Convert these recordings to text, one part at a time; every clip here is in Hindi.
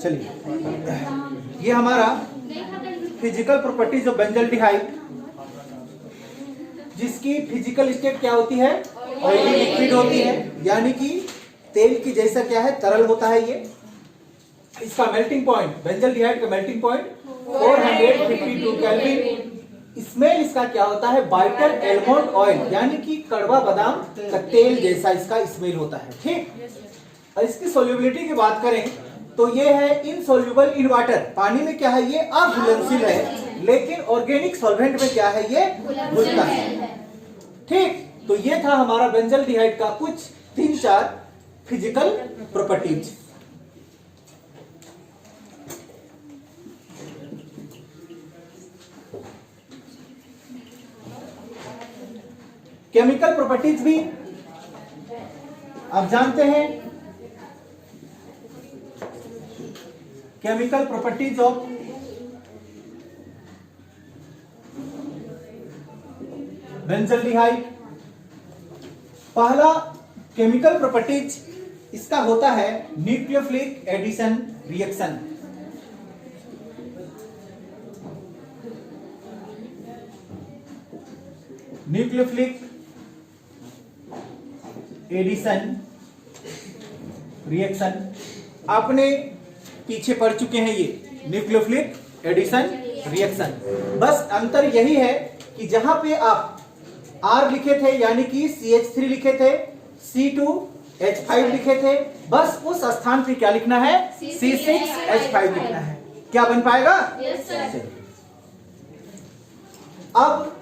चलिए, ये हमारा फिजिकल प्रॉपर्टीज ऑफ बेंजल्डिहाइड, जिसकी फिजिकल स्टेट क्या होती है, ऑयली लिक्विड होती है, यानी कि तेल की जैसा क्या है, तरल होता है ये। इसका मेल्टिंग पॉइंट, बेंजल्डिहाइड का मेल्टिंग पॉइंट 452 केल्विन। स्मेल इसका क्या होता है, बाइटर एलमंड ऑयल, यानी कि कड़वा बादाम का तेल जैसा इसका स्मेल होता है। ठीक, और इसकी सोल्यूबिलिटी की बात करें तो ये है इनसोल्यूबल इन वाटर, पानी में क्या है ये अघुलनशील है, लेकिन ऑर्गेनिक सॉल्वेंट में क्या है ये घुलता है। ठीक, तो ये था हमारा बेंजल्डिहाइड का कुछ 3-4 फिजिकल प्रॉपर्टीज। केमिकल प्रॉपर्टीज भी आप जानते हैं, केमिकल प्रॉपर्टीज ऑफ बेंजल्डिहाइड। पहला केमिकल प्रॉपर्टीज इसका होता है nucleophilic addition reaction. Nucleophilic addition reaction आपने पीछे पढ़ चुके हैं, ये न्यूक्लियोफिलिक एडिशन रिएक्शन। बस अंतर यही है कि जहां पे आप R लिखे थे यानी कि CH3 लिखे थे, C2H5 लिखे थे, बस उस स्थान पे क्या लिखना है, C6H5 लिखना है। क्या बन पाएगा? yes, sir। अब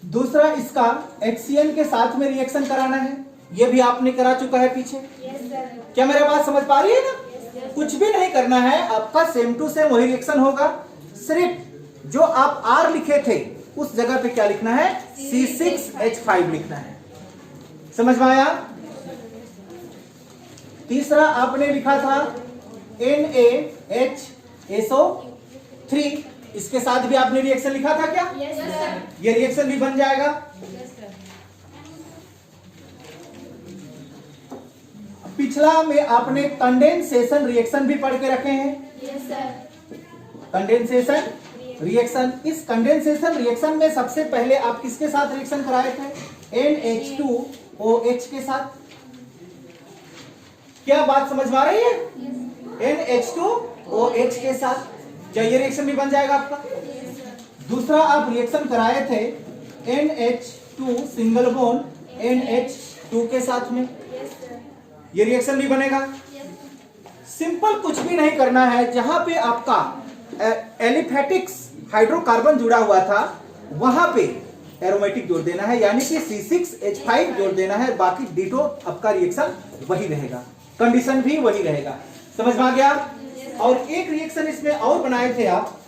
दूसरा इसका HCl के साथ में रिएक्शन कराना है, ये भी आपने करा चुका है पीछे। yes, क्या मेरा बात समझ पा रही है ना? yes, कुछ भी नहीं करना है, आपका सेम टू सेम वही रिएक्शन होगा, सिर्फ जो आप R लिखे थे उस जगह पे क्या लिखना है, C6H5 लिखना है। समझ में आया? तीसरा आपने लिखा था NaHSO3, इसके साथ भी आपने रिएक्शन लिखा था क्या? yes, sir। ये रिएक्शन भी बन जाएगा। yes, sir। पिछला में आपने कंडेंसेशन रिएक्शन भी पढ़ के रखे हैं। yes, sir। कंडेंसेशन रिएक्शन, इस कंडेंसेशन रिएक्शन में सबसे पहले आप किसके साथ रिएक्शन कराए थे, NH2OH के साथ। क्या बात समझ में आ रही है? NH2OH के साथ, क्या ये रिएक्शन भी बन जाएगा आपका? दूसरा आप रिएक्शन कराए थे NH2 सिंगल बॉन्ड NH2 के साथ में, ये रिएक्शन भी बनेगा। सिंपल कुछ भी नहीं करना है, जहां पे आपका एलिफेटिक्स हाइड्रोकार्बन जुड़ा हुआ था वहां पे एरोमेटिक जोड़ देना है, यानी कि C6H5 जोड़ देना है, बाकी डिटो आपका रिएक्शन वही रहेगा, कंडीशन भी वही रहेगा। समझ में आ गया? और एक रिएक्शन इसमें और बनाए थे आप,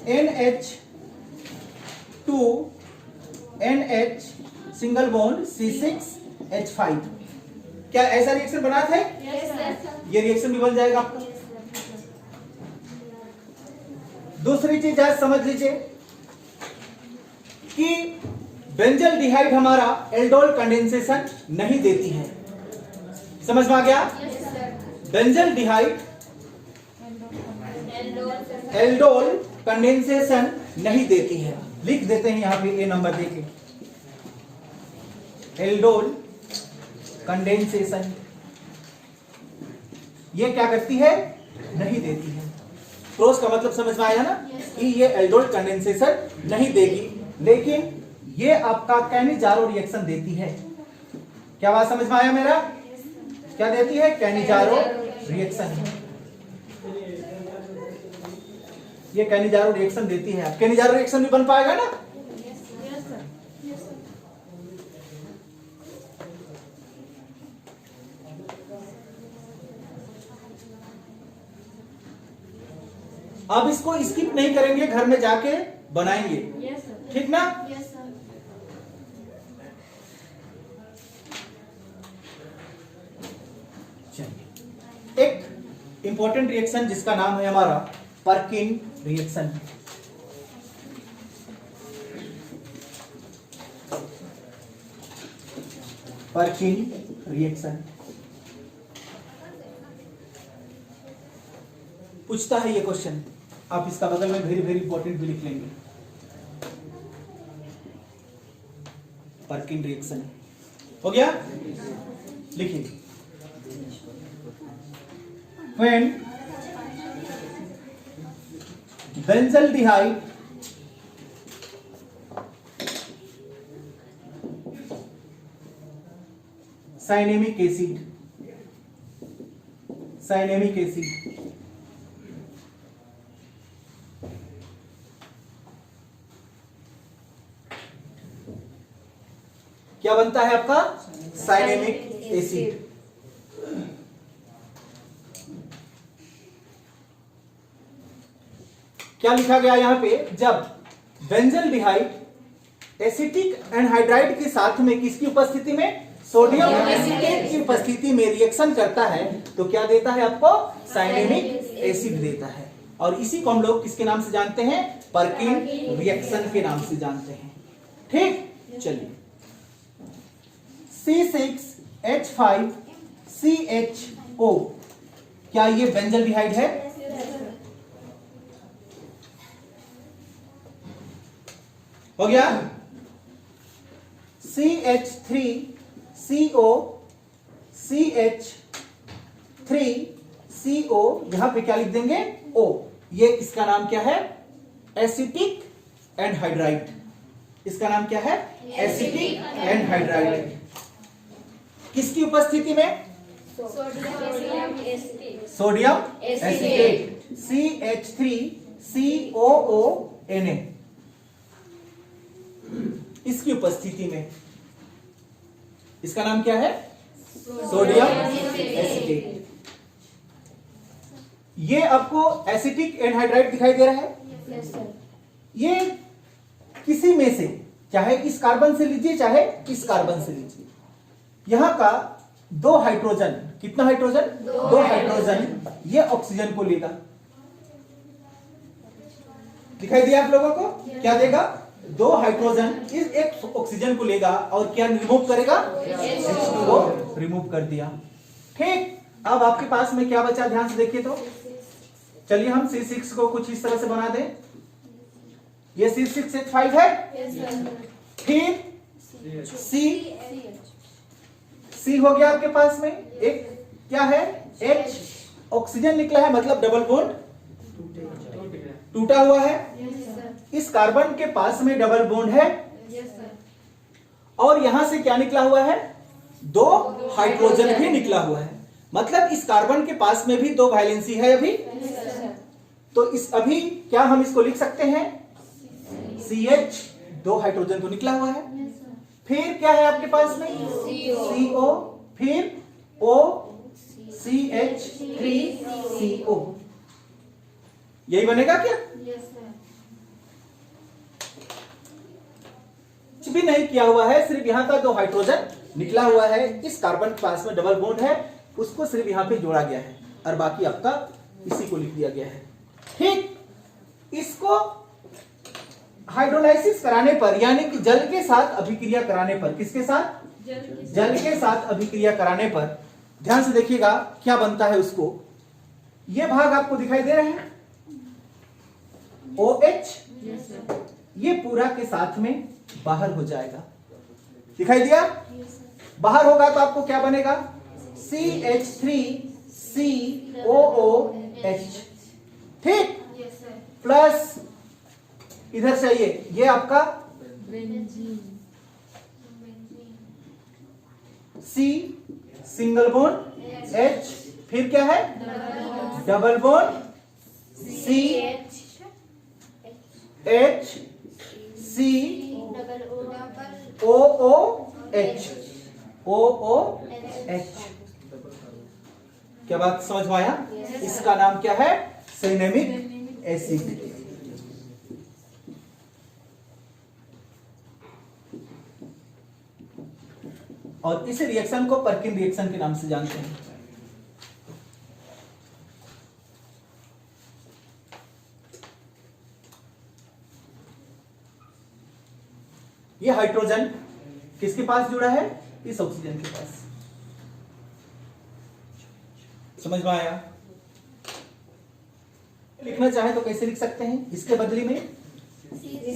NH2NH सिंगल बॉन्ड C6H5, क्या ऐसा रिएक्शन बना थे? ये रिएक्शन भी बन जाएगा आपका। दूसरी चीज आज समझ लीजिए कि बेंजल्डिहाइड हमारा एल्डोल कंडेंसेशन नहीं देती है। समझ में आ गया? बेंजल्डिहाइड एल्डोल कंडेंसेशन नहीं देती है। लिख देते हैं यहां पे, ए नंबर देके, एल्डोल कंडेंसेशन ये क्या करती है, नहीं देती है। क्रॉस का मतलब समझ में आया ना, कि ये एल्डोल कंडेंसेशन नहीं देगी, लेकिन ये आपका कैनिजारो रिएक्शन देती है। क्या बात समझ में आया मेरा? क्या देती है? Cannizzaro reaction. ये कैनिजारो रिएक्शन देती है। अब कैनिजारो रिएक्शन भी बन पाएगा ना? अब इसको स्किप नहीं करेंगे, घर में जाके बनाएंगे। ठीक ना? चलिए, एक इंपॉर्टेंट रिएक्शन जिसका नाम है हमारा पर्किन रिएक्शन। पर्किन रिएक्शन पूछता है ये क्वेश्चन, आप इसका बगल में वेरी वेरी इंपॉर्टेंट भी लिख लेंगे। पर्किन रिएक्शन हो गया, लिखिए। When benzaldehyde cyanamic acid क्या बनता है आपका? साइनेमिक एसिड। क्या लिखा गया यहां पे? जब बेंजल्डिहाइड एसिटिक एनहाइड्राइड के साथ में किसकी उपस्थिति में? सोडियम एसिटेट की उपस्थिति में रिएक्शन करता है तो क्या देता है आपको? साइनेमिक एसिड देता है। और इसी को हम लोग किसके नाम से जानते हैं? पर्किन रिएक्शन के नाम से जानते हैं। ठीक, चलिए। C6H5CHO क्या ये बेंजल्डिहाइड है? हो गया। CH3CO CH3CO यहां पे क्या लिख देंगे? O। ये इसका नाम क्या है? Acetic anhydride. इसका नाम क्या है? Acetic anhydride. किसकी उपस्थिति में? सोडियम एसिटेट CH3COONA इसकी उपस्थिति में। इसका नाम क्या है? Sodium acetate. ये आपको एसिटिक एनहाइड्राइड दिखाई दे रहा है। ये किसी में से, चाहे इस कार्बन से लीजिए चाहे इस कार्बन से लीजिए, यहां का 2 हाइड्रोजन, कितना हाइड्रोजन? 2 हाइड्रोजन ये ऑक्सीजन को लेगा। दिखाई दिया आप लोगों को? क्या देगा? 2 हाइड्रोजन इस एक ऑक्सीजन को लेगा और क्या रिमूव करेगा? H2O रिमूव कर दिया। ठीक, अब आपके पास में क्या बचा? ध्यान से देखिए तो। चलिए हम C6 को कुछ इस तरह से बना दें। ये C6H5 है। फिर C हो गया आपके पास में। एक क्या है? H ऑक्सीजन निकला है, मतलब डबल बॉन्ड टूटा हुआ है। इस कार्बन के पास में डबल बॉन्ड है और यहां से क्या निकला हुआ है? 2 हाइड्रोजन भी निकला हुआ है, मतलब इस कार्बन के पास में भी 2 वैलेंसी है अभी। तो इस अभी क्या हम इसको लिख सकते हैं? CH 2 हाइड्रोजन तो निकला हुआ है। फिर क्या है आपके पास में? CO, फिर O CH3CO। यही बनेगा क्या? कुछ भी नहीं किया हुआ है, सिर्फ यहां का 2 हाइड्रोजन निकला हुआ है। इस कार्बन के पास में डबल बॉन्ड है, उसको सिर्फ यहां पे जोड़ा गया है और बाकी आपका इसी को लिख दिया गया है। ठीक, इसको हाइड्रोलाइसिस कराने पर, यानी कि जल के साथ अभिक्रिया कराने पर, किसके साथ? जल के साथ अभिक्रिया कराने पर ध्यान से देखिएगा क्या बनता है उसको। ये भाग आपको दिखाई दे रहे हैं OH, ये पूरा के साथ में बाहर हो जाएगा। दिखाई दिया? बाहर होगा तो आपको क्या बनेगा? CH3COOH। ठीक, प्लस इधर चाहिए ये आपका C सिंगल बॉन्ड H, फिर क्या है? Double bond C H C OOH। क्या बात समझ में आया? इसका नाम क्या है? साइनेमिक एसिड। और इस रिएक्शन को पर्किन रिएक्शन के नाम से जानते हैं। ये हाइड्रोजन किसके पास जुड़ा है? इस ऑक्सीजन के पास। समझ में आया? लिखना चाहे तो कैसे लिख सकते हैं? इसके बदले में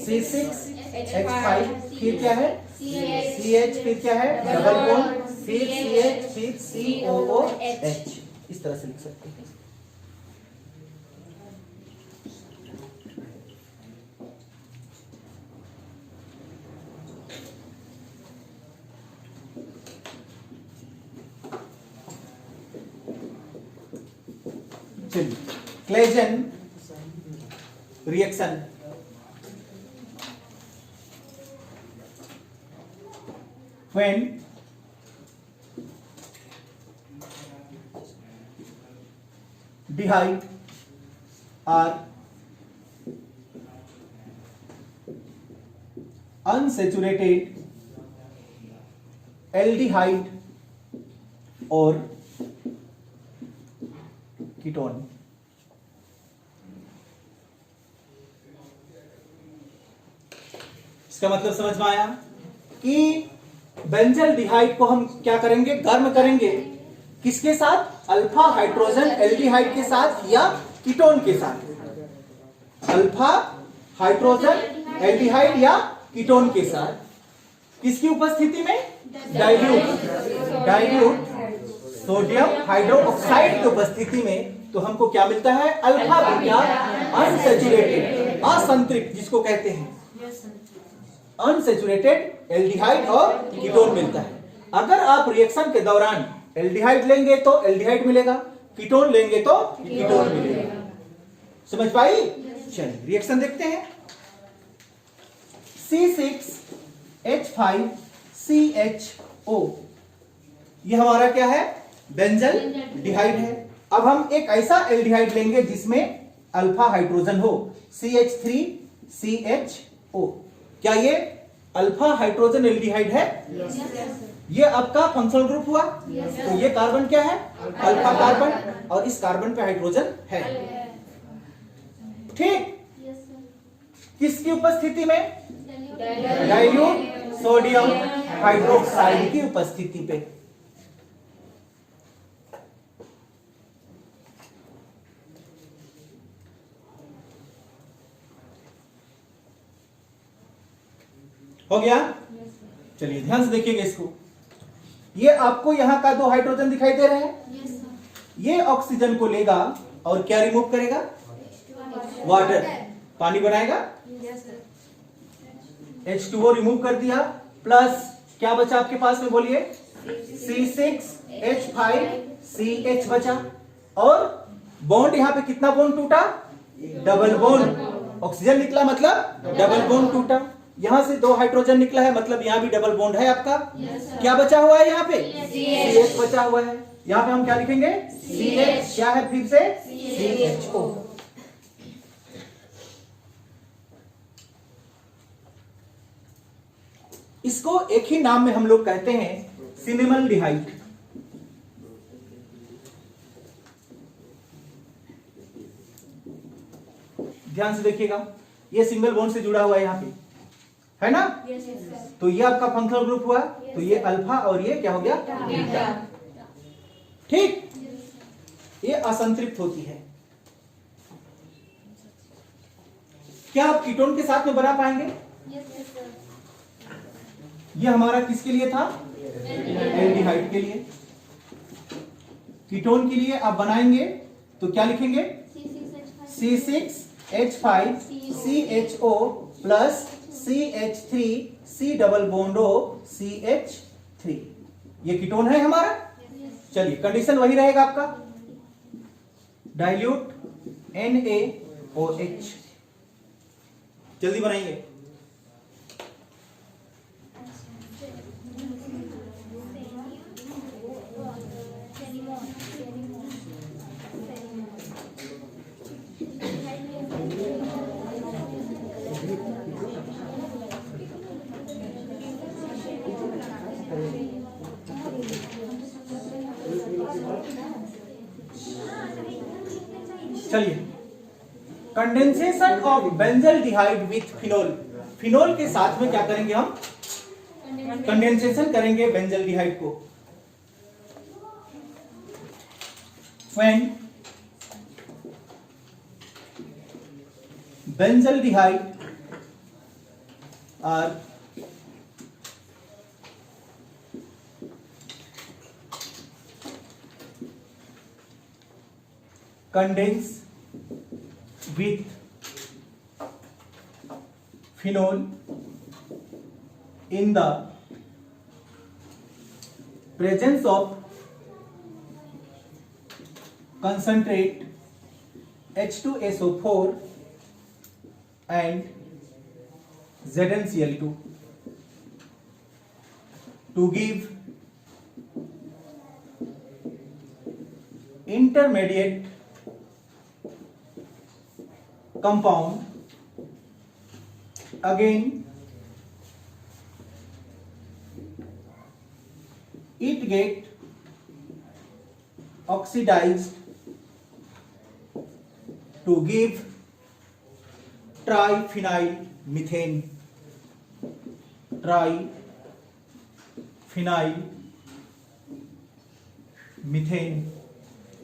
C6H5 फिर क्या है CH, फिर क्या है डबल बॉन्ड, फिर CH, फिर COOH, इस तरह से लिख सकते हैं। चलिए, Claisen reaction when dehyde are unsaturated aldehyde or ketone। इसका मतलब समझ में आया कि बेंजल डिहाइड को हम क्या करेंगे? गर्म करेंगे। किसके साथ? अल्फा हाइड्रोजन एल्डिहाइड के साथ या कीटोन के साथ। अल्फा हाइड्रोजन एल्डिहाइड या कीटोन के साथ। किसकी उपस्थिति में? डाइल्यूट सोडियम हाइड्रोक्साइड की उपस्थिति में। तो हमको क्या मिलता है? अल्फा बीटा अनसैचुरेटेड, असंतृप्त जिसको कहते हैं, अनसैचुरेटेड एल्डिहाइड और कीटोन मिलता है। अगर आप रिएक्शन के दौरान एल्डिहाइड लेंगे तो एल्डिहाइड मिलेगा, कीटोन लेंगे तो कीटोन मिलेगा। समझ पाई? चलिए रिएक्शन देखते हैं। C6H5CHO, ये हमारा क्या है? बेंजल डिहाइड है। अब हम एक ऐसा एल्डिहाइड लेंगे जिसमें अल्फा हाइड्रोजन हो, CH3CHO। क्या ये अल्फा हाइड्रोजन एल्डिहाइड है? ये आपका फंक्शनल ग्रुप हुआ। तो ये कार्बन क्या है? अल्फा कार्बन, और इस कार्बन पे हाइड्रोजन है। ठीक। किसकी उपस्थिति में? डाइल्यूट सोडियम हाइड्रोक्साइड की उपस्थिति पे। हो गया? चलिए ध्यान से देखिएगा इसको। ये आपको यहां का 2 हाइड्रोजन दिखाई दे रहे हैं। ये ऑक्सीजन को लेगा और क्या रिमूव करेगा? वाटर, पानी बनाएगा। H2O रिमूव कर दिया, प्लस क्या बचा आपके पास में? बोलिए। C6H5CH बचा, और बॉन्ड यहां पे कितना बॉन्ड टूटा? Double bond. ऑक्सीजन निकला मतलब डबल बॉन्ड टूटा। यहां से 2 हाइड्रोजन निकला है मतलब यहां भी डबल बॉन्ड है आपका। क्या बचा हुआ है यहाँ पे? CH बचा हुआ है। यहाँ पे हम क्या लिखेंगे? CH। क्या है फिर से? CHO। इसको एक ही नाम में हम लोग कहते हैं सिनेमल डिहाइड। ध्यान से देखिएगा, ये सिंगल बॉन्ड से जुड़ा हुआ है यहाँ पे, है ना? तो ये आपका फंक्शनल ग्रुप हुआ। तो ये अल्फा और ये क्या हो गया? बीटा। ठीक। ये असंतृप्त होती है। क्या आप कीटोन के साथ में बना पाएंगे? ये हमारा किसके लिए था? एल्डिहाइड के लिए। कीटोन के लिए आप बनाएंगे तो क्या लिखेंगे? C6H5CHO plus CH3C double bond O CH3। ये कीटोन है हमारा। चलिए कंडीशन वही रहेगा आपका, डाइल्यूट NaOH। जल्दी बनाइए। चलिए, condensation of benzaldehyde with phenol. Phenol के साथ में क्या करेंगे हम? कंडेंसेशन करेंगे बेंजल डिहाइड को। When benzaldehyde are condensed with phenol in the presence of concentrate H2SO4 and ZnCl2 to give intermediate compound. Again it get oxidized to give triphenyl methane. Triphenyl methane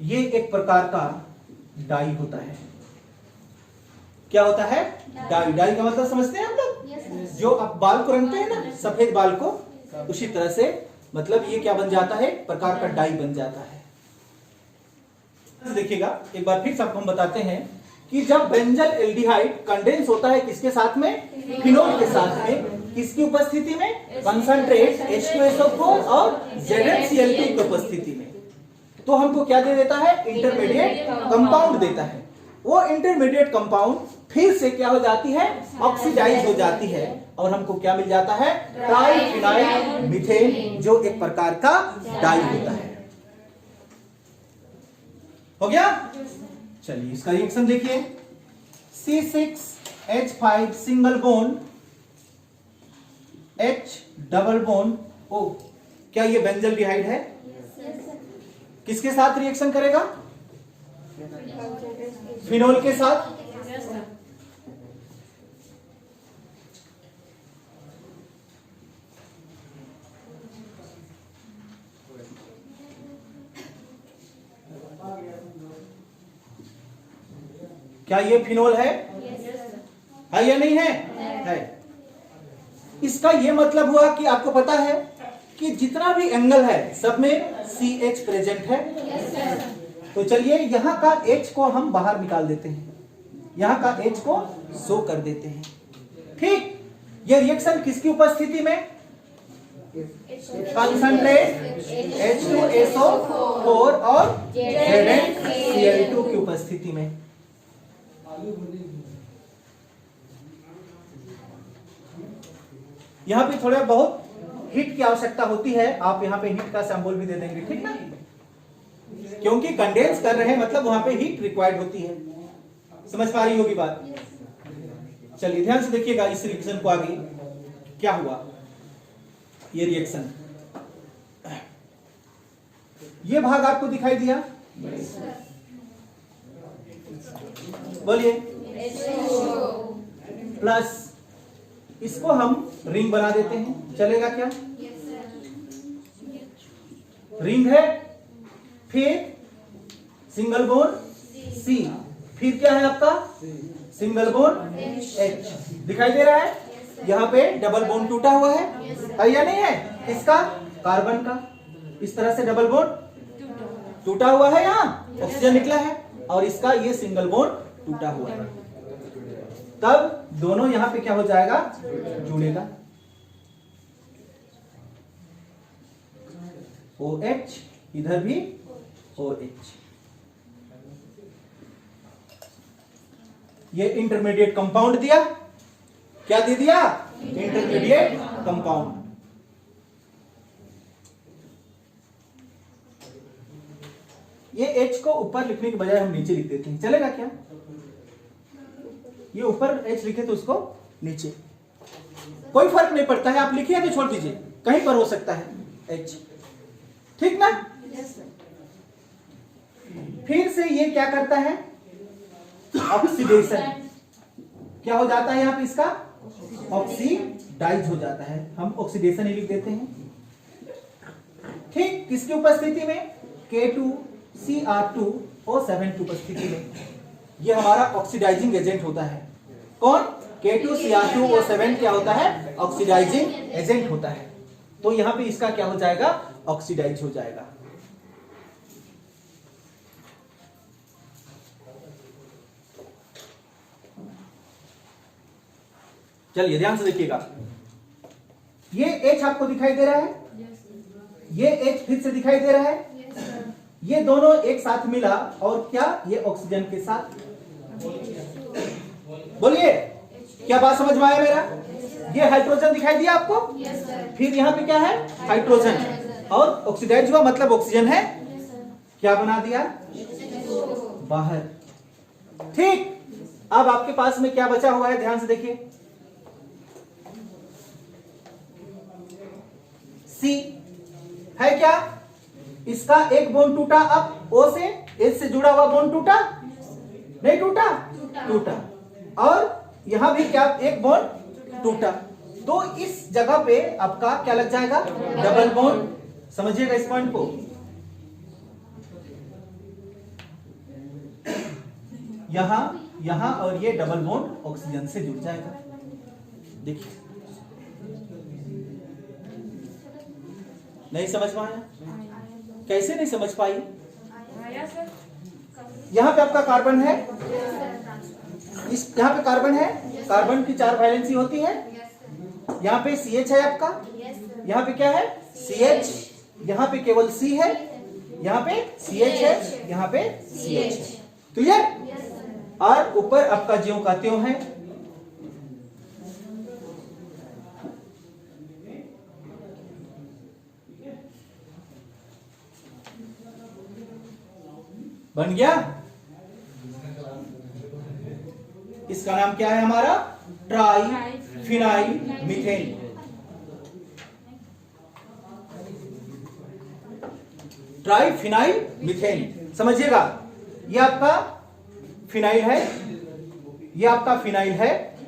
ये एक प्रकार का डाई होता है। क्या होता है? डाई। डाई का मतलब समझते हैं हम लोग? जो आप बाल को रंगते हैं ना, सफेद बाल को, उसी तरह से मतलब ये क्या बन जाता है? प्रकार का डाई बन जाता है। देखिएगा एक बार फिर सबको हम बताते हैं कि जब बेंजल एल्डिहाइड कंडेंस होता है किसके साथ में? फिनोल के साथ में। किसकी उपस्थिति में? कंसंट्रेट H2SO4 और ZnCl2 की उपस्थिति में। तो हमको क्या दे देता है? इंटरमीडिएट कंपाउंड देता है। वो इंटरमीडिएट कंपाउंड फिर से क्या हो जाती है? ऑक्सीडाइज हो जाती है और हमको क्या मिल जाता है? ट्राइफिनाइल मीथेन, जो एक प्रकार का डाई होता है। हो गया? चलिए इसका रिएक्शन देखिए। C6H5 single bond H double bond O। क्या ये बेंजल्डिहाइड है? किसके साथ रिएक्शन करेगा? फिनोल के साथ। क्या ये फिनोल है? है या नहीं है? है। इसका ये मतलब हुआ कि आपको पता है कि जितना भी एंगल है सब में CH प्रेजेंट है। तो चलिए यहां का H को हम बाहर निकाल देते हैं, यहां का H को शो कर देते हैं। ठीक, ये रिएक्शन किसकी उपस्थिति में? कंसंट्रेट H2SO4 और ZnCl2 की उपस्थिति में। यहां पे थोड़ा बहुत हीट की आवश्यकता होती है। आप यहां पे हीट का सैंपल भी दे देंगे, ठीक ना? क्योंकि कंडेंस कर रहे हैं मतलब वहां पे हीट रिक्वायर्ड होती है। समझ पा रही होगी बात? चलिए ध्यान से देखिएगा इस रिएक्शन को आगे क्या हुआ। ये रिएक्शन, ये भाग आपको दिखाई दिया? बोलिए। प्लस इसको हम रिंग बना देते हैं, चलेगा क्या? रिंग है, फिर सिंगल बॉन्ड C, फिर क्या है आपका? Single bond H। दिखाई दे रहा है? यहाँ पे डबल बॉन्ड टूटा हुआ है या नहीं है? इसका कार्बन का इस तरह से डबल बॉन्ड टूटा हुआ है, यहाँ ऑक्सीजन निकला है, और इसका ये सिंगल बॉन्ड टूटा हुआ है। तब दोनों यहां पे क्या हो जाएगा? जुड़ेगा। OH, इधर भी OH। ये इंटरमीडिएट कंपाउंड दिया। क्या दे दिया? Intermediate compound. ये H को ऊपर लिखने के बजाय हम नीचे लिख देते हैं, चलेगा क्या? ये ऊपर H लिखे तो उसको नीचे, कोई फर्क नहीं पड़ता है। आप लिखिए तो छोड़ दीजिए, कहीं पर हो सकता है H, ठीक ना? फिर से ये क्या करता है? ऑक्सीडेशन। क्या हो जाता है यहां पे? इसका ऑक्सीडाइज हो जाता है। हम ऑक्सीडेशन ही लिख देते हैं। ठीक, किसकी उपस्थिति में? K2Cr2O7 की उपस्थिति में। ये हमारा ऑक्सीडाइजिंग एजेंट होता है। कौन? K2Cr2O7 क्या होता है? ऑक्सीडाइजिंग एजेंट होता है। तो यहां पे इसका क्या हो जाएगा? ऑक्सीडाइज हो जाएगा। चलिए ध्यान से देखिएगा, ये H आपको दिखाई दे रहा है, ये H फिर से दिखाई दे रहा है, ये दोनों एक साथ मिला और क्या ये ऑक्सीजन के साथ, बोलिए क्या बात समझ में आया मेरा? ये हाइड्रोजन दिखाई दिया आपको, फिर यहाँ पे क्या है? हाइड्रोजन, और ऑक्सीडाइज हुआ मतलब ऑक्सीजन है, क्या बना दिया? बाहर। ठीक, अब आपके पास में क्या बचा हुआ है? ध्यान से देखिए, C है क्या? इसका एक बॉन्ड टूटा, अब O से H से जुड़ा हुआ बॉन्ड टूटा? नहीं टूटा? टूटा। और यहां भी क्या एक बॉन्ड टूटा, तो इस जगह पे आपका क्या लग जाएगा? Double bond. समझिएगा इस पॉइंट को, यहां और ये डबल बॉन्ड ऑक्सीजन से जुड़ जाएगा। देखिए, नहीं समझ में आया? कैसे नहीं समझ पाई? यहां पे आपका कार्बन है, इस यहां पे कार्बन है, कार्बन की 4 वैलेंसी होती है, यहां पे CH है आपका, यहां पे क्या है? CH, यहां पे केवल C है, यहां पे CH है, यहां पे CH। क्लियर? और ऊपर आपका ज्यों का त्यों है। बन गया? इसका नाम क्या है हमारा? Try phenyl methane. Try phenyl methane, समझिएगा, ये आपका फिनाइल है, ये आपका फिनाइल है,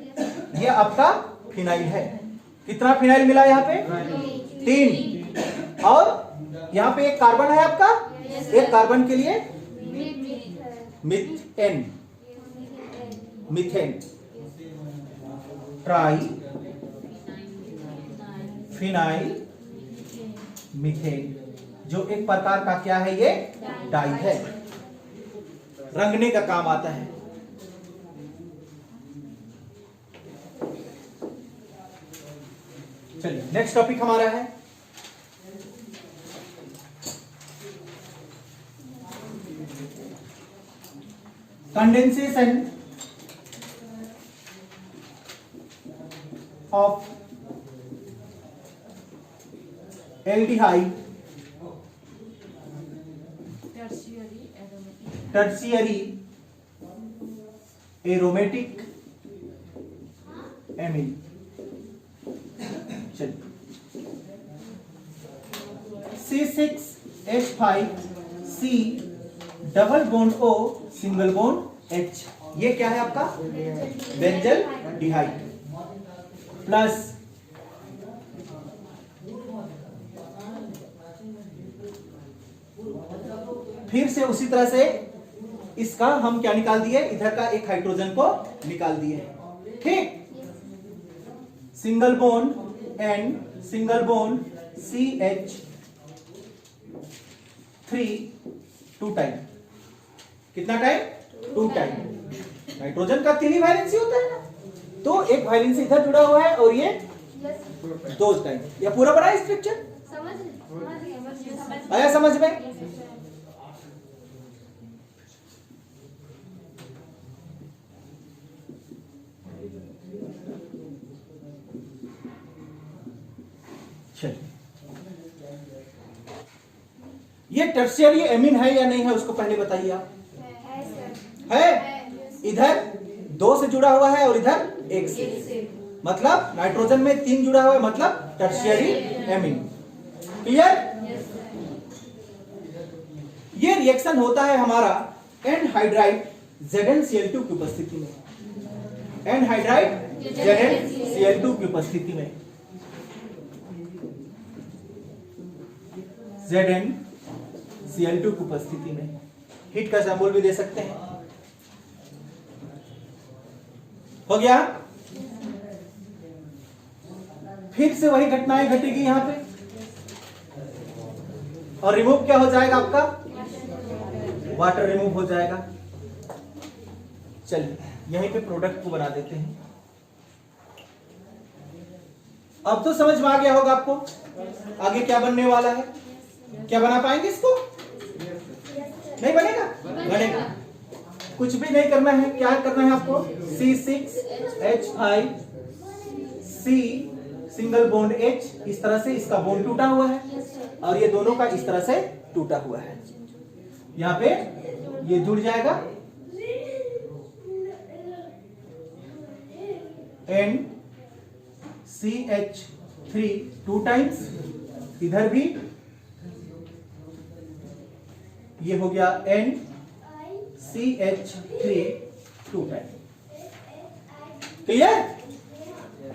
ये आपका फिनाइल है। कितना फिनाइल मिला यहां पे? 3। और यहां पे एक कार्बन है आपका, एक कार्बन के लिए methane, methane, try phenyl methane, जो एक प्रकार का क्या है? ये डाई है, रंगने का काम आता है। चलिए नेक्स्ट टॉपिक हमारा है condensation of aldehyde tertiary aromatic amine. चलिए, C6H5C double bond O single bond H, ये क्या है आपका? बेंजल डिहाइड, प्लस फिर से उसी तरह से इसका हम क्या निकाल दिए? इधर का एक हाइड्रोजन को निकाल दिए। ठीक, single bond N, single bond CH3 2 time. कितना टाइम? 2 टाइम। नाइट्रोजन का 3 ही वैलेंसी होता है ना, तो एक वैलेंसी इधर जुड़ा हुआ है और ये 2 टाइम। ये पूरा बड़ा स्ट्रक्चर आया समझ में? ये टर्शियरी एमीन है या नहीं है उसको पहले बताइए आप। है, इधर 2 से जुड़ा हुआ है और इधर 1 से, मतलब नाइट्रोजन में 3 जुड़ा हुआ है, मतलब टर्शियरी एमीन। क्लियर? ये रिएक्शन होता है हमारा एनहाइड्राइड ZnCl2 की उपस्थिति में, एनहाइड्राइड ZnCl2 की उपस्थिति में, ZnCl2 की उपस्थिति में। हीट का सिंबल भी दे सकते हैं। हो गया। फिर से वही घटनाएं घटेगी यहां पे, और रिमूव क्या हो जाएगा आपका, वाटर रिमूव हो जाएगा। चलिए यहीं पे प्रोडक्ट को बना देते हैं। अब तो समझ में आ गया होगा आपको आगे क्या बनने वाला है। क्या बना पाएंगे इसको? नहीं बनेगा? बनेगा। कुछ भी नहीं करना है। क्या करना है आपको? C6H5 C single bond H, इस तरह से इसका बॉन्ड टूटा हुआ है और ये दोनों का इस तरह से टूटा हुआ है। यहां पे ये जुड़ जाएगा NCH3 2 टाइम्स, इधर भी ये हो गया NCH3 2 टाइम्स। क्लियर?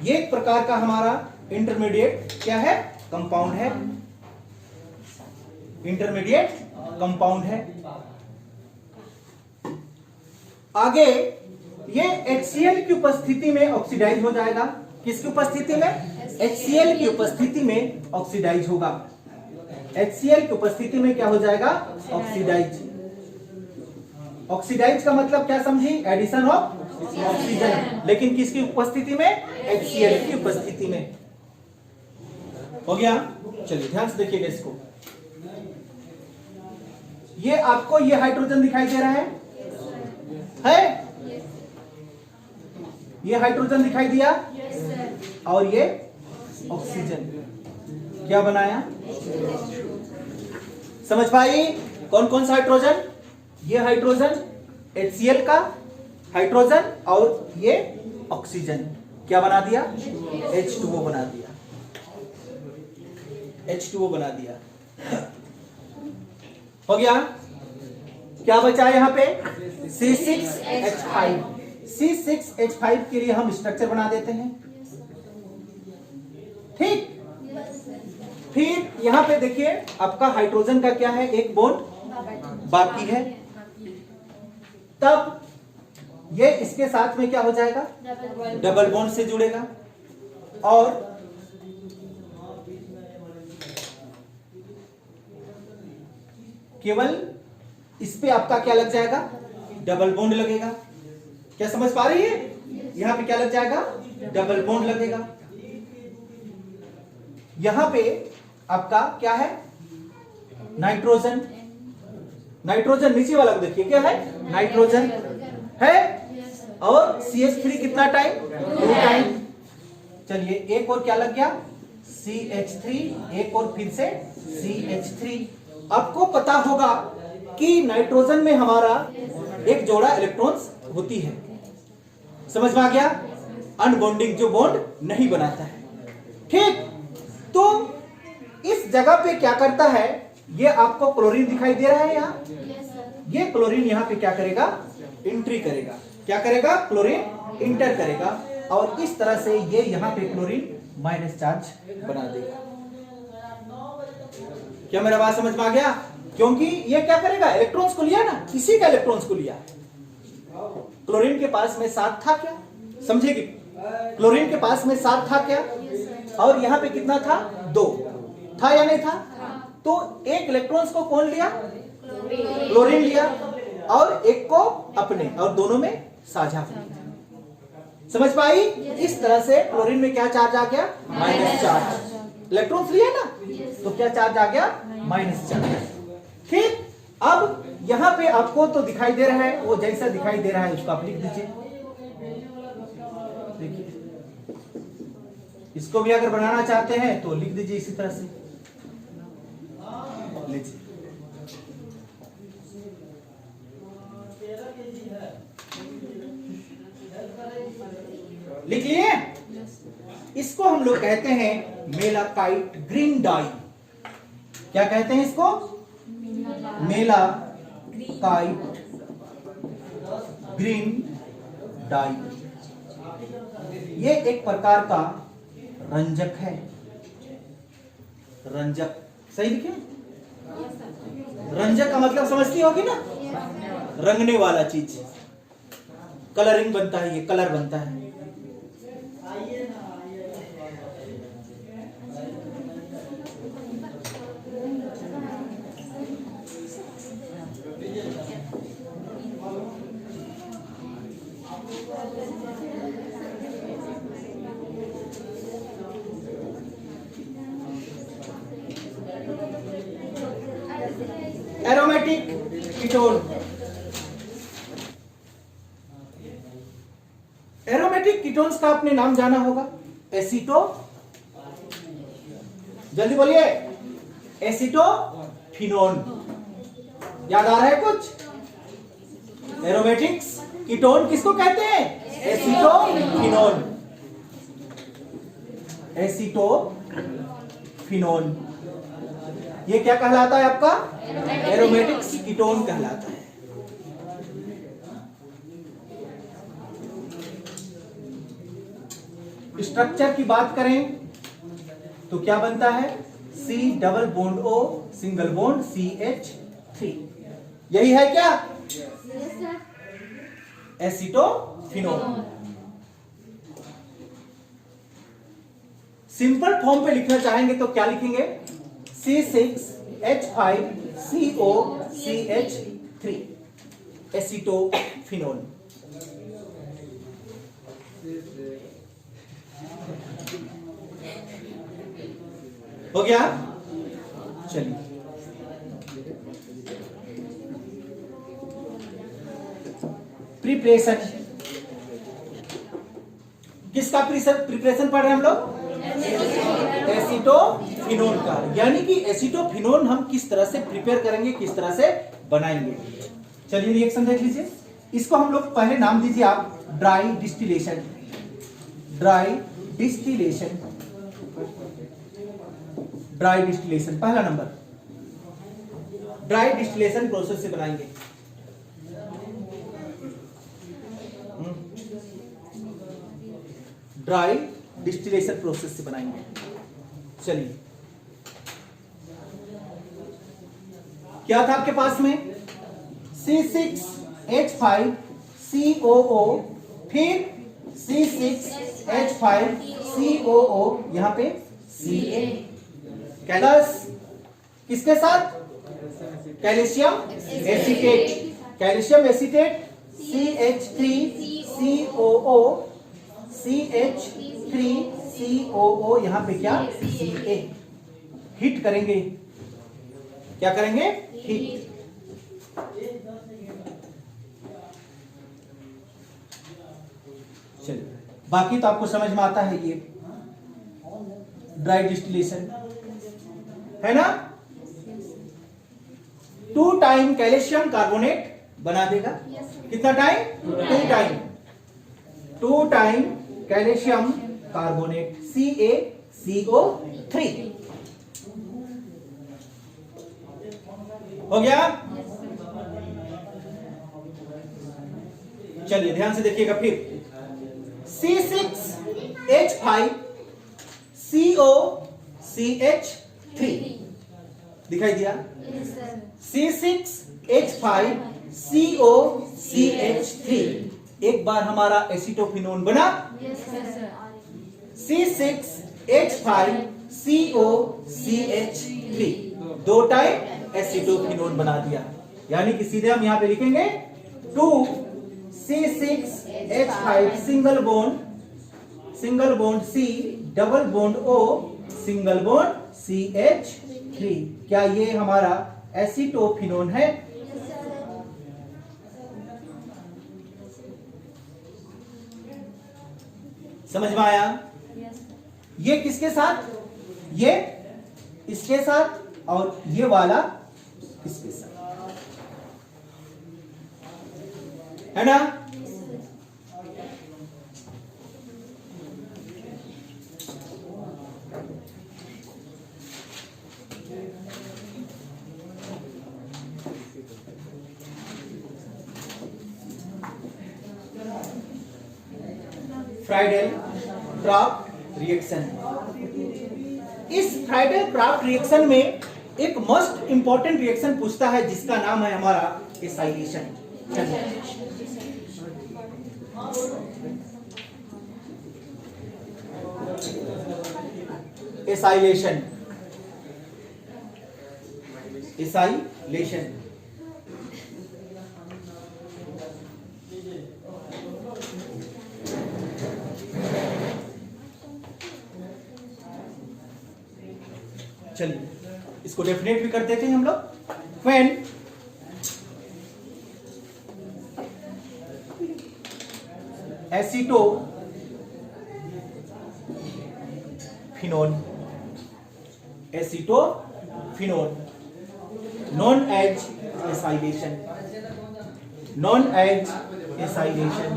ये एक प्रकार का हमारा इंटरमीडिएट क्या है, कंपाउंड है। इंटरमीडिएट कंपाउंड है। आगे ये HCl की उपस्थिति में ऑक्सीडाइज हो जाएगा। किसकी उपस्थिति में? HCl की उपस्थिति में ऑक्सीडाइज होगा। HCl की उपस्थिति में क्या हो जाएगा? ऑक्सीडाइज। ऑक्सीडाइज का मतलब क्या समझी? Addition of oxygen. लेकिन किसकी उपस्थिति में? HCl की उपस्थिति में। हो गया? चलिए ध्यान से देखिएगा इसको। ये आपको ये हाइड्रोजन दिखाई दे रहा है? ये हाइड्रोजन दिखाई दिया और ये ऑक्सीजन। क्या बनाया? समझ पाई? कौन कौन सा हाइड्रोजन? ये हाइड्रोजन HCl का हाइड्रोजन और ये ऑक्सीजन क्या बना दिया? H2O बना दिया। H2O बना दिया। हो गया? क्या बचा यहां पे? C6H5। C6H5 के लिए हम स्ट्रक्चर बना देते हैं। ठीक। फिर यहां पे देखिए आपका हाइड्रोजन का क्या है, एक बॉन्ड बाकी है। तब ये इसके साथ में क्या हो जाएगा? डबल बॉन्ड से जुड़ेगा और केवल इस पे आपका क्या लग जाएगा? डबल बॉन्ड लगेगा। क्या समझ पा रही है? यहां पे क्या लग जाएगा? डबल बॉन्ड लगेगा। यहां पे आपका क्या है? नाइट्रोजन। नाइट्रोजन नीचे वाला देखिए क्या है? नाइट्रोजन है। और CH3 कितना टाइम? 2 टाइम। चलिए एक और क्या लग गया? CH3, एक और फिर से CH3। आपको पता होगा कि नाइट्रोजन में हमारा एक जोड़ा इलेक्ट्रॉन्स होती है। समझ में आ गया? अनबॉन्डिंग जो बॉन्ड नहीं बनाता है। ठीक। तो इस जगह पे क्या करता है? ये आपको क्लोरीन दिखाई दे रहा है यहां। ये क्लोरीन यहां पे क्या करेगा? एंट्री करेगा। क्या करेगा? क्लोरीन इंटर करेगा और इस तरह से ये यहां पे क्लोरीन माइनस चार्ज बना देगा। क्या मेरा बात समझ में आ गया? क्योंकि ये क्या करेगा? इलेक्ट्रॉन्स को लिया ना, किसी का इलेक्ट्रॉन्स को लिया। क्लोरीन के पास में 7 था क्या? समझेगी? क्लोरीन के पास में 7 था क्या? और यहां पे कितना था? 2 था या नहीं था? तो एक इलेक्ट्रॉन्स को कौन लिया? क्लोरीन लिया और एक को अपने, और दोनों में साझा। समझ पाई? इस तरह से क्लोरीन में क्या चार्ज आ गया? Minus charge. इलेक्ट्रॉन्स लिया ना, तो क्या चार्ज आ गया? Minus charge. ठीक। अब यहां पे आपको तो दिखाई दे रहा है, वो जैसा दिखाई दे रहा है उसको आप लिख दीजिए। देखिए इसको भी अगर बनाना चाहते हैं तो लिख दीजिए इसी तरह से। लीजिए लिख लिए। इसको हम लोग कहते हैं मेलाकाइट ग्रीन डाई। क्या कहते हैं इसको? Malachite green die. ये एक प्रकार का रंजक है। रंजक सही लिखे? रंजक का मतलब समझती होगी ना? रंगने वाला चीज। कलरिंग बनता है, ये कलर बनता है। एरोमेटिक कीटोन, एरोमेटिक कीटोन्स का आपने नाम जाना होगा, एसीटो, जल्दी बोलिए, एसीटोफिनोन। याद आ रहा है कुछ? एरोमेटिक्स कीटोन किसको कहते हैं? Acetophenone, acetophenone. ये क्या कहलाता है आपका? एरोमेटिक्स कीटोन कहलाता है। स्ट्रक्चर की बात करें तो क्या बनता है? C double bond O single bond CH3, यही है क्या? एसीटोफिनोन। सिंपल फॉर्म पे लिखना चाहेंगे तो क्या लिखेंगे? C6H5COCH3, acetophenone. हो गया? चलिए, प्रिपरेशन। किसका प्रिपरेशन पढ़ रहे हैं हम लोग? एसीटोफिनोन का। यानी कि एसीटोफिनोन हम किस तरह से प्रिपेयर करेंगे, किस तरह से बनाएंगे। चलिए रिएक्शन देख लीजिए। इसको हम लोग पहले नाम दीजिए आप dry distillation. Dry distillation, dry distillation पहला नंबर। ड्राई डिस्टिलेशन प्रोसेस से बनाएंगे। ड्राई डिस्टिलेशन प्रोसेस से बनाएंगे। चलिए, क्या था आपके पास में? C6H5COO, फिर C6H5COO, यहां पे Ca प्लस किसके साथ? Calcium acetate. Calcium acetate CH3COO, CH3COO, यहां पे क्या? Ca। हिट करेंगे। क्या करेंगे? हिट। चलिए, बाकी तो आपको समझ में आता है। ये ड्राई डिस्टिलेशन है ना? 2 टाइम कैल्शियम कार्बोनेट बना देगा। कितना time? 2 time. 2 time calcium carbonate CaCO3। हो गया? चलिए ध्यान से देखिएगा। फिर C6H5COCH3 दिखाई दिया? C6H5COCH3 एक बार हमारा एसीटोफिनोन बना। C6H5COCH3 2 टाइम एसीटोफिनोन बना दिया। यानी कि सीधे हम यहां पे लिखेंगे 2 C6H5 single bond C double bond O single bond CH3। क्या ये हमारा एसीटोफिनोन है? समझ में आया? ये किसके साथ? ये इसके साथ और ये वाला इसके साथ, है ना? Friedl-craft reaction. इस फ्राइडल-क्राफ्ट रिएक्शन में एक मोस्ट इंपॉर्टेंट रिएक्शन पूछता है जिसका नाम है हमारा एसाइलेशन। Acylation, acylation. चलिए इसको डेफिनेट भी कर देते हैं हम लोग। When acetophenone, acetophenone known as acylation, known as acylation।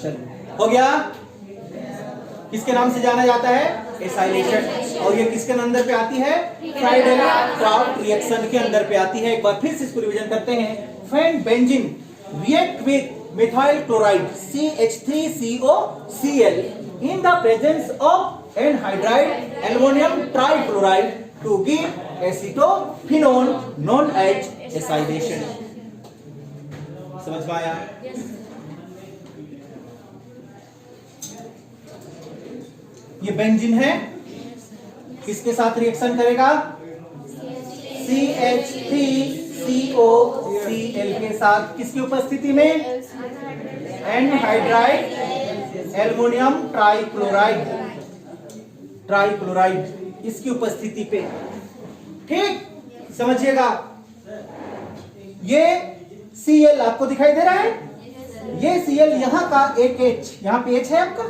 चलिए हो गया। किसके नाम से जाना जाता है? एसाइलेशन। और ये किसके अंदर पे आती है? फ्राइडल-क्राफ्ट रिएक्शन के अंदर पे आती है। एक बार फिर से इसको रिवीजन करते हैं। When benzene react with methyl chloride CH3COCl in the presence of anhydride ammonium trichloride to give acetophenone known as acylation। समझ में आया? ये बेंजीन है, किसके साथ रिएक्शन करेगा? CH3COCl के साथ। किसकी उपस्थिति में? एनहाइड्राइड एल्युमिनियम ट्राइक्लोराइड, इसकी उपस्थिति पे। ठीक, समझिएगा। ये Cl आपको दिखाई दे रहा है? ये Cl यहाँ का एक H, यहाँ पे H है आपका,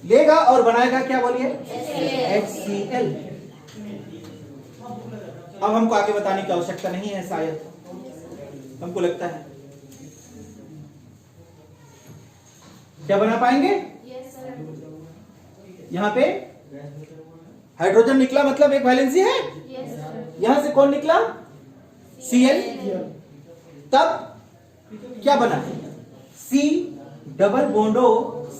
लेगा और बनाएगा क्या? बोलिए, HCl। अब हमको आगे बताने की आवश्यकता नहीं है शायद, हमको लगता है। क्या बना पाएंगे? यहां पे हाइड्रोजन निकला, मतलब एक वैलेंसी है। यहां से कौन निकला? Cl। तब क्या बना? C double बॉन्डो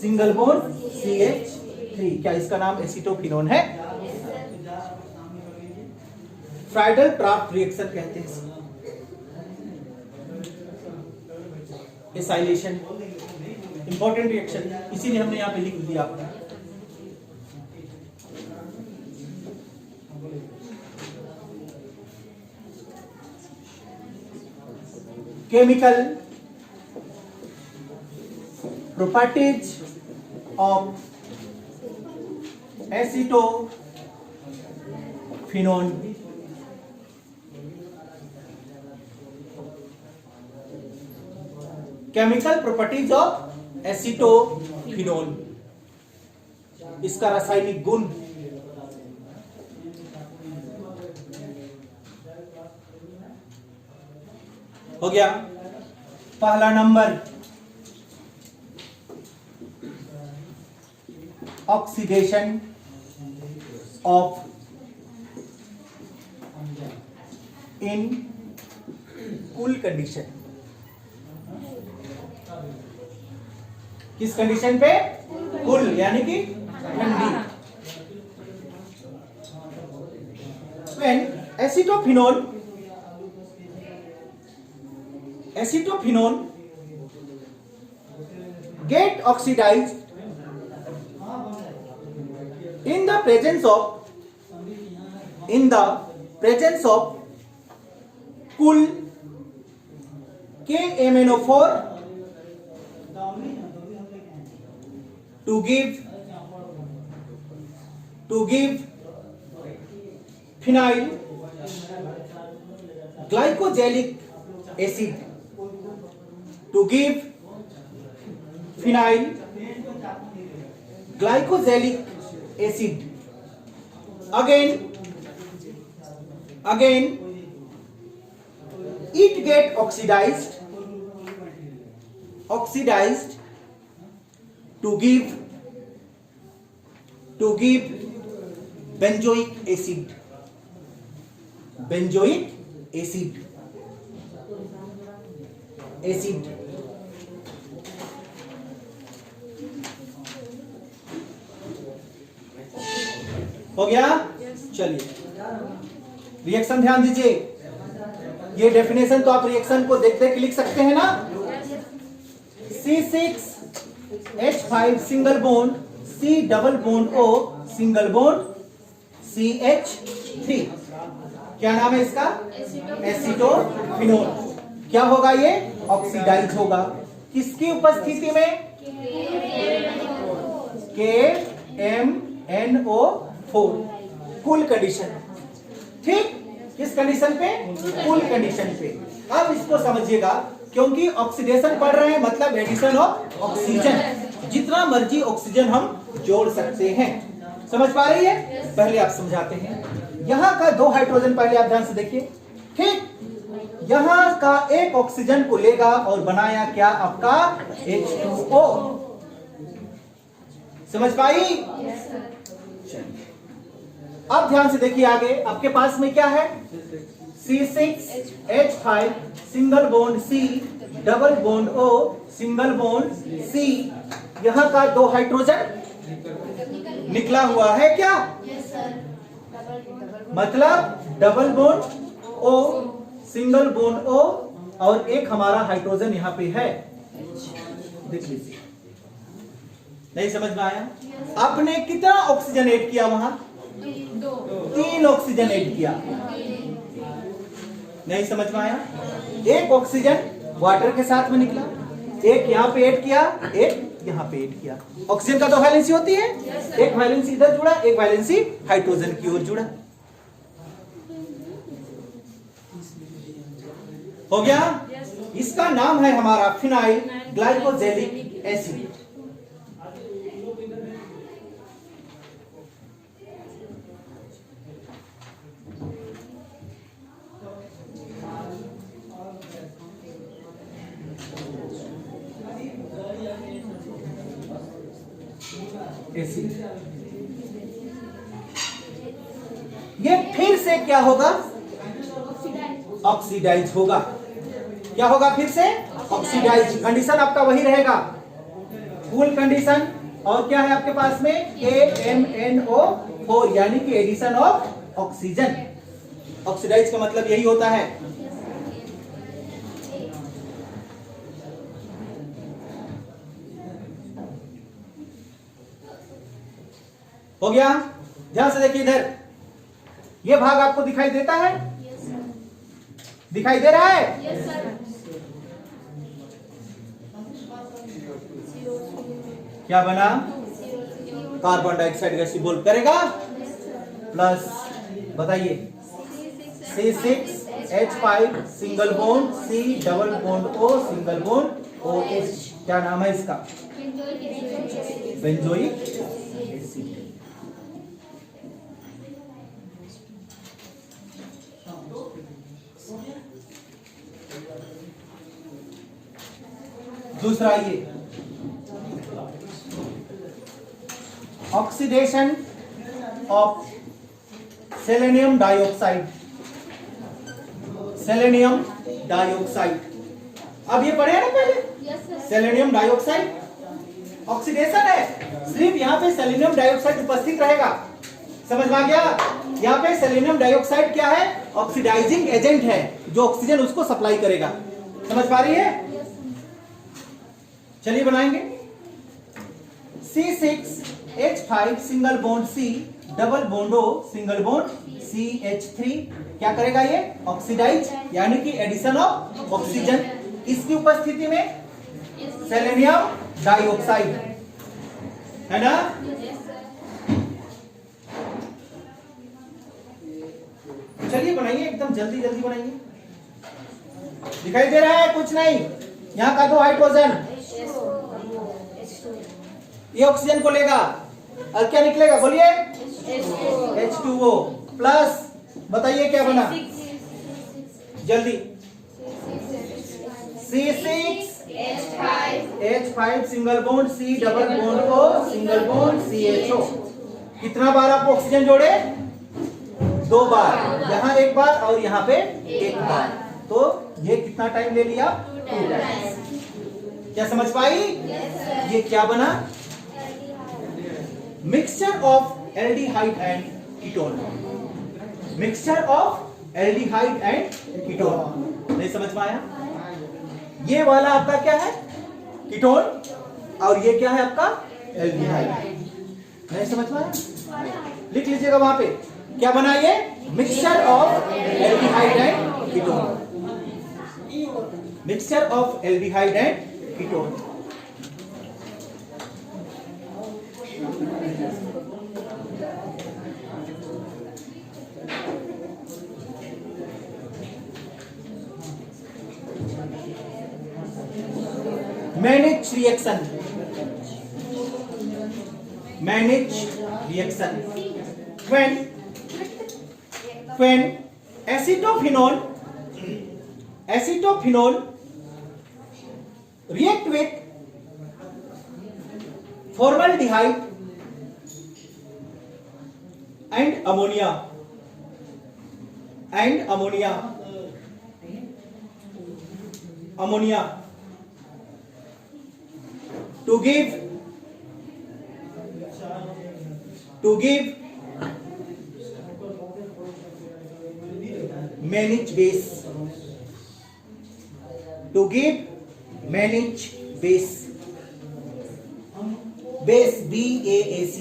single bond CH3। क्या इसका नाम एसीटोफिनोन है? फ्राइडल-क्राफ्ट रिएक्शन कहते हैं। एसाइलेशन इंपॉर्टेंट रिएक्शन, इसीलिए हमने यहां पे लिख दिया आपको। Chemical properties of acetophenone। Chemical properties of acetophenone, इसका रासायनिक गुण। हो गया पहला नंबर, oxidation of in cool condition. किस कंडीशन पे? कूल, यानी कि ठंडी। When acetophenone get oxidized in the presence of cool KMnO4 to give phenyl glycolic acid, to give phenyl glycolic acid। again it get oxidized to give benzoic acid। हो गया? चलिए रिएक्शन ध्यान दीजिए, ये डेफिनेशन तो आप रिएक्शन को देख देख लिख सकते हैं ना। C6H5 single bond C double bond O single bond CH3, क्या नाम है इसका? एसीटोफिनोल। क्या होगा ये? ऑक्सीडाइज होगा। किसकी उपस्थिति में? KMNO4, cool condition. ठीक, किस कंडीशन पे? कूल कंडीशन पे। अब इसको समझिएगा, क्योंकि ऑक्सीडेशन पढ़ रहे हैं मतलब एडिशन ऑफ ऑक्सीजन, जितना मर्जी ऑक्सीजन हम जोड़ सकते हैं। समझ पा रही है? पहले आप समझाते हैं। यहाँ का 2 हाइड्रोजन पहले आप ध्यान से देखिए। ठीक, यहाँ का एक ऑक्सीजन को लेगा और बनाया क्या? आपका H2O। समझ पाई? अब ध्यान से देखिए आगे, आपके पास में क्या है? C6H5 single bond C double bond O single bond C, यहाँ का 2 हाइड्रोजन निकला हुआ है क्या? मतलब double bond O single bond O और एक हमारा हाइड्रोजन यहाँ पे है। देख लीजिए, नहीं समझ में आया? आपने कितना ऑक्सीजन ऐड किया वहां? 3 ऑक्सीजन ऐड किया। नहीं समझ में आया? एक ऑक्सीजन वाटर के साथ में निकला, एक यहाँ पे ऐड किया, एक यहाँ पे ऐड किया। ऑक्सीजन का 2 वैलेंसी होती है, एक वैलेंसी इधर जुड़ा, एक वैलेंसी हाइड्रोजन की ओर जुड़ा। हो गया? इसका नाम है हमारा फिनाइल ग्लाइकोजेलिक एसिड। ये फिर से क्या होगा? ऑक्सीडाइज होगा। क्या होगा? फिर से ऑक्सीडाइज। कंडीशन आपका वही रहेगा, कूल कंडीशन। और क्या है आपके पास में? KMNO4, यानी कि एडिशन ऑफ ऑक्सीजन। ऑक्सीडाइज का मतलब यही होता है। हो गया? ध्यान से देखिए इधर, ये भाग आपको दिखाई देता है? दिखाई दे रहा है? क्या बना? कार्बन डाइऑक्साइड गैस इवॉल्व करेगा प्लस, बताइए, C6H5 single bond C double bond O single bond OH, क्या नाम है इसका? Benzoic acid. दूसरा ये oxidation of selenium dioxide. Selenium dioxide, अब ये पढ़े ना पहले? सेलेनियम डाइऑक्साइड ऑक्सीडेशन है, सिर्फ यहाँ पे सेलेनियम डाइऑक्साइड उपस्थित रहेगा। समझ में आ गया? यहाँ पे सेलेनियम डाइऑक्साइड क्या है? ऑक्सीडाइजिंग एजेंट है, जो ऑक्सीजन उसको सप्लाई करेगा। समझ पा रही है? चलिए बनाएंगे। C6H5 single bond C double bond O single bond CH3, क्या करेगा ये? ऑक्सीडाइज, यानी कि एडिशन ऑफ ऑक्सीजन। इसकी उपस्थिति में सेलेनियम डाइऑक्साइड, है ना? चलिए बनाइए, एकदम जल्दी जल्दी बनाइए। दिखाई दे रहा है? कुछ नहीं। यहाँ का 2 हाइड्रोजन ये ऑक्सीजन को लेगा और क्या निकलेगा? बोलिए, H2O प्लस, बताइए क्या बना? जल्दी, C6H5 single bond C double bond O single bond CHO। कितना बार आप ऑक्सीजन जोड़े? 2 बार, यहाँ 1 बार और यहाँ पे 1 बार। तो ये कितना टाइम ले लिया? 2 टाइम। क्या समझ पाई? ये क्या बना? Mixture of aldehyde and ketone. Mixture of aldehyde and ketone. नहीं समझ में आया? ये वाला आपका क्या है? कीटोन, और ये क्या है आपका? एल्डिहाइड। नहीं समझ में आया? लिख लीजिएगा वहां पे क्या बना ये? Mixture of aldehyde and ketone. Mixture of aldehyde and ketone. Manage reaction. Manage reaction when acetophenol react with formaldehyde and ammonia to give manage base, to give manage base, base BAAC।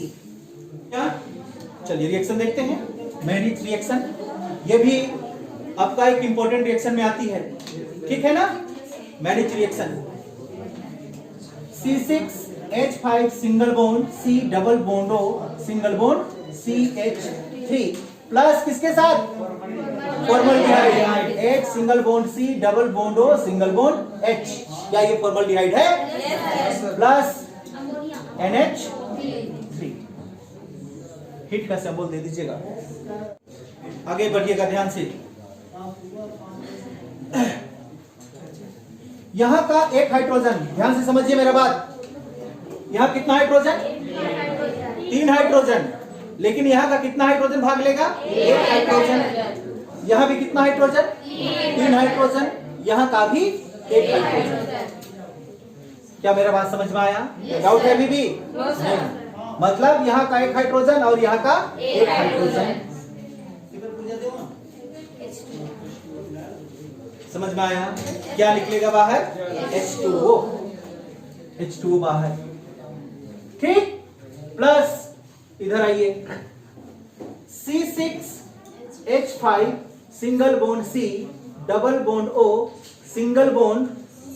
क्या? चलिए रिएक्शन देखते हैं। मैनेज रिएक्शन, ये भी आपका एक इंपॉर्टेंट रिएक्शन में आती है, ठीक है ना? Manage reaction C6H5 single bond C double bond O single bond CH3 plus किसके साथ? Formaldehyde. H single bond C double bond O single bond H। क्या ये फॉर्मल्डिहाइड है? Plus NH3। हिट का सिंबल दे दीजिएगा। आगे बढ़िएगा ध्यान से। यहां का एक हाइड्रोजन, ध्यान से समझिए मेरा बात। यहां कितना हाइड्रोजन? 3 हाइड्रोजन। लेकिन यहां का कितना हाइड्रोजन भाग लेगा? 1 हाइड्रोजन। यहां भी कितना हाइड्रोजन? 3 हाइड्रोजन। यहां का भी 1 हाइड्रोजन। क्या मेरा बात समझ में आया? डाउट है अभी भी? नहीं। मतलब यहां का 1 हाइड्रोजन और यहां का 1 हाइड्रोजन। समझ में आया? क्या निकलेगा बाहर? H2O। H2O बाहर, ठीक। प्लस इधर आइए, C6H5 single bond C double bond O single bond,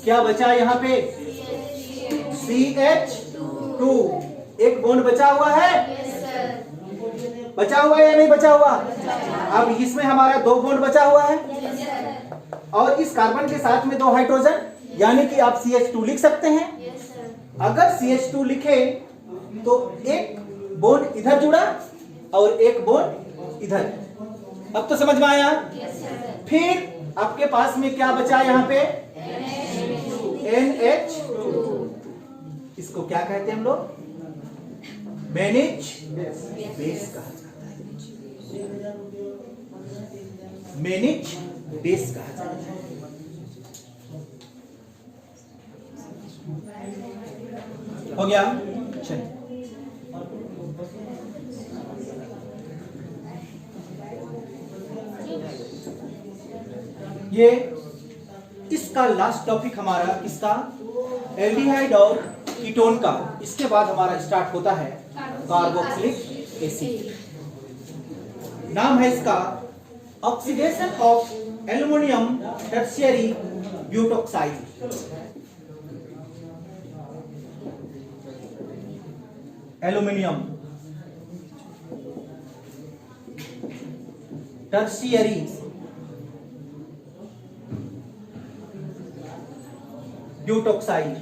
क्या बचा यहाँ पे? CH2। एक बॉन्ड बचा हुआ है? बचा हुआ है या नहीं बचा हुआ? अब इसमें हमारा 2 बॉन्ड बचा हुआ है और इस कार्बन के साथ में 2 हाइड्रोजन, यानी कि आप CH2 लिख सकते हैं। अगर CH2 लिखे तो एक बॉन्ड इधर जुड़ा और एक बॉन्ड इधर। अब तो समझ में आया? फिर आपके पास में क्या बचा यहाँ पे? NH2। इसको क्या कहते हैं हम लोग? मैनेज बेस कहा जाता है। मैनेज बेस कहा जाता है। हो गया? चलिए ये इसका लास्ट टॉपिक हमारा, इसका एल्डिहाइड और कीटोन का। इसके बाद हमारा स्टार्ट होता है कार्बोक्सिलिक एसिड। नाम है इसका oxidation of aluminium tertiary butoxide. Aluminium tertiary butoxide.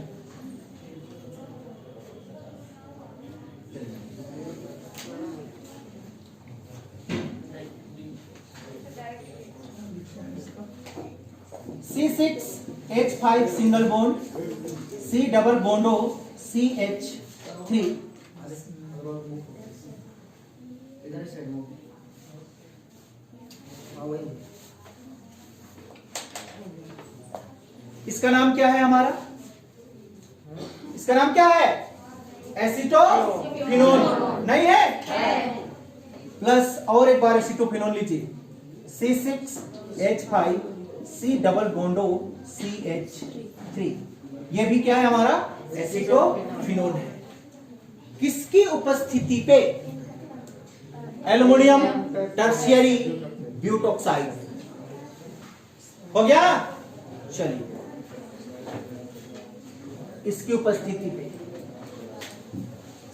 C6H5 single bond C double bond O CH3। इसका नाम क्या है हमारा? इसका नाम क्या है? एसिटोफिनोल। नहीं है? प्लस और एक बार एसिटोफिनोल लीजिए। C6H5C double बॉन्डो CH3। ये भी क्या है हमारा एसिटोफिनोल है। किसकी उपस्थिति पे? Aluminium tertiary butoxide. हो गया? चलिए, इसकी उपस्थिति पे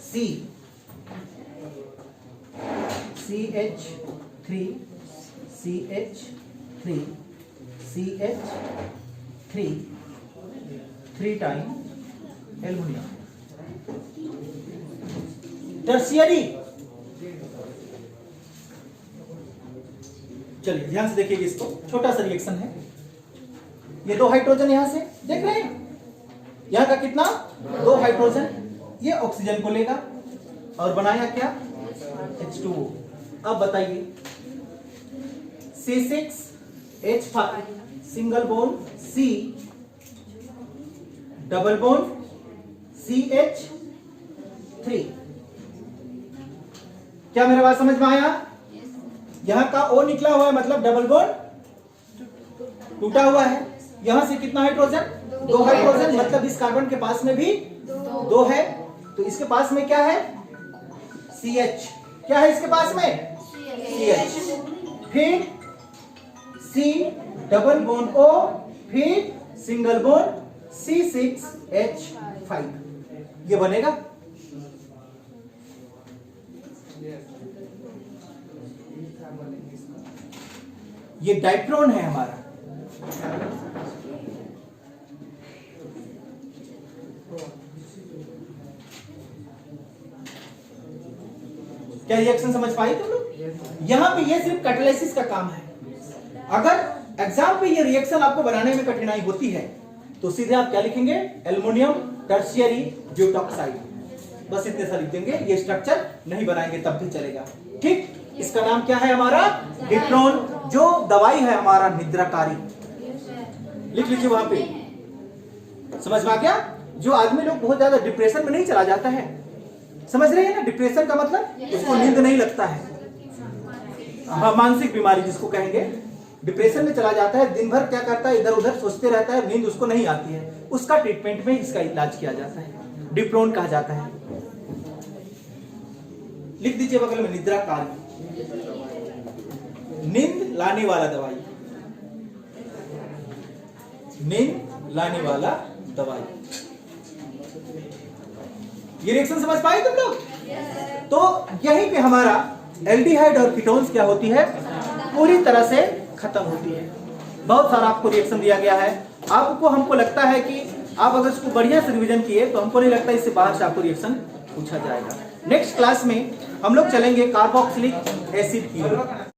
CH3 3 टाइम एल्युमिनियम टर्शियरी। चलिए ध्यान से देखिए इसको, छोटा सा रिएक्शन है। ये 2 हाइड्रोजन यहां से देख रहे हैं, यहां का कितना 2 हाइड्रोजन, ये ऑक्सीजन को लेगा और बनाया क्या H2O। अब बताइए C6H5 single bond C double bond CH3। क्या मेरा बात समझ में आया? यहां का O निकला हुआ है, मतलब डबल बॉन्ड टूटा हुआ है। यहां से कितना हाइड्रोजन? 2 हाइड्रोजन, मतलब इस कार्बन के पास में भी 2 है। तो इसके पास में क्या है? CH। क्या है इसके पास में? CH। फिर C डबल बॉन्ड O, फिर सिंगल बॉन्ड C6H5। ये बनेगा। ये डाइट्रोन है हमारा। क्या रिएक्शन समझ पाए तुम लोग? यहां पे ये सिर्फ कैटालिसिस का काम है। अगर एग्जाम पे ये रिएक्शन आपको बनाने में कठिनाई होती है तो सीधे आप क्या लिखेंगे? Aluminium tertiary butoxide. बस इतने सा लिख देंगे, ये स्ट्रक्चर नहीं बनाएंगे तब भी चलेगा। ठीक, इसका नाम क्या है हमारा? डिप्रोन। जो दवाई है हमारा निद्राकारी, लिख लीजिए वहां पे। समझ में आ गया? जो आदमी लोग बहुत ज्यादा डिप्रेशन में नहीं चला जाता है, समझ रहे हैं ना? डिप्रेशन का मतलब उसको नींद नहीं लगता है, हाँ, मानसिक बीमारी जिसको कहेंगे। डिप्रेशन में चला जाता है, दिन भर क्या करता है, इधर उधर सोचते रहता है, नींद उसको नहीं आती है। उसका ट्रीटमेंट में इसका इलाज किया जाता है, डिप्रोन कहा जाता है। लिख दीजिए बगल में निद्राकारी, नींद लाने वाला दवाई, नींद लाने वाला दवाई। ये रिएक्शन समझ पाए तुम लोग? तो यहीं पे हमारा एल्डिहाइड और कीटोन्स क्या होती है? पूरी तरह से खत्म होती है। बहुत सारा आपको रिएक्शन दिया गया है। आपको हमको लगता है कि आप अगर इसको बढ़िया से रिवीजन किए तो हमको नहीं लगता इससे बाहर से आपको रिएक्शन पूछा जाएगा। नेक्स्ट क्लास में हम लोग चलेंगे कार्बोक्सिलिक एसिड की ओर।